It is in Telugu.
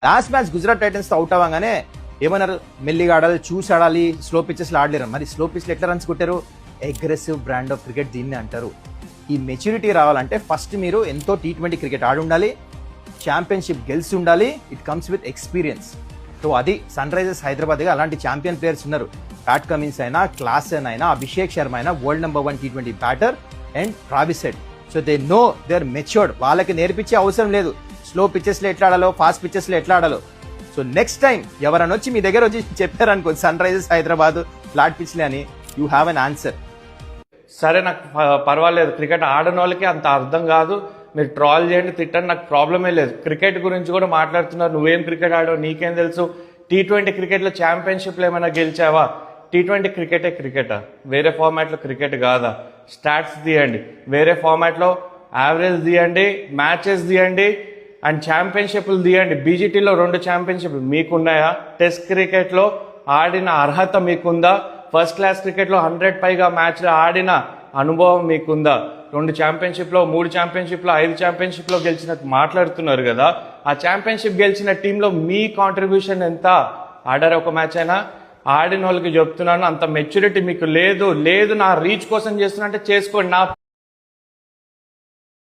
లాస్ట్ మ్యాచ్ గుజరాత్ టైటన్స్ తో అవుట్ అవ్వగానే ఏమన్నారు, మెల్లిగా ఆడాలి, చూసి ఆడాలి, స్లో పిచెస్ లో ఆడలేరు. మరి స్లో పిచ్ లో ఎట్లా రన్స్ కొట్టారు? అగ్రెసివ్ బ్రాండ్ ఆఫ్ క్రికెట్ దీన్ని అంటారు. ఈ మెచ్యూరిటీ రావాలంటే ఫస్ట్ మీరు ఎంతో T20 క్రికెట్ ఆడి ఉండాలి, ఛాంపియన్షిప్ గెలిచి ఉండాలి. It comes with experience. So అది సన్ రైజర్స్ హైదరాబాద్ గా అలాంటి ఛాంపియన్ ప్లేయర్స్ ఉన్నారు. ప్యాట్ కమిన్స్ అయినా, క్లాసెన్ అయినా, అభిషేక్ శర్మ అయినా, world number 1 T20 batter and Travis Head. So they know, they are matured. వాళ్ళకి నేర్పించే అవసరం లేదు స్లో పిచెస్ లో ఎట్లా ఆడాలో, ఫాస్ట్ పిచెస్ లో ఎట్లా ఆడాలో. సో నెక్స్ట్ టైం ఎవరైనా వచ్చి మీ దగ్గర వచ్చి చెప్పారనుకో Sunrisers Hyderabad flat pitch లే అని, యూ హ్యావ్ అన్ ఆన్సర్. సరే, నాకు పర్వాలేదు, క్రికెట్ ఆడని వాళ్ళకి అంత అర్థం కాదు, మీరు ట్రాల్ చేయండి, తిట్టండి, నాకు ప్రాబ్లమే లేదు. క్రికెట్ గురించి కూడా మాట్లాడుతున్నారు, నువ్వేం క్రికెట్ ఆడావు, నీకేం తెలుసు? T20 క్రికెట్లో ఛాంపియన్షిప్లో ఏమైనా గెలిచావా? T20 క్రికెటే క్రికెటా? వేరే ఫార్మాట్లో క్రికెట్ కాదా? స్టాట్స్ తీయండి, వేరే ఫార్మాట్లో యావరేజ్ తీయండి, మ్యాచెస్ తీయండి అండ్ ఛాంపియన్షిప్లు తీయండి. బీజీటీలో 2 ఛాంపియన్షిప్లు మీకున్నాయా? టెస్ట్ క్రికెట్లో ఆడిన అర్హత మీకుందా? ఫస్ట్ క్లాస్ క్రికెట్లో 100 పైగా మ్యాచ్లు ఆడిన అనుభవం మీకుందా? 2 ఛాంపియన్షిప్లో, 3 ఛాంపియన్షిప్లో, 5 ఛాంపియన్షిప్లో గెలిచినట్టు మాట్లాడుతున్నారు కదా. ఆ ఛాంపియన్షిప్ గెలిచిన టీంలో మీ కాంట్రిబ్యూషన్ ఎంత? ఆడారు ఒక మ్యాచ్ అయినా? ఆడిన వాళ్ళకి చెప్తున్నాను, అంత మెచ్యూరిటీ మీకు లేదు. నా రీచ్ కోసం చేస్తున్నా అంటే చేసుకోండి. నా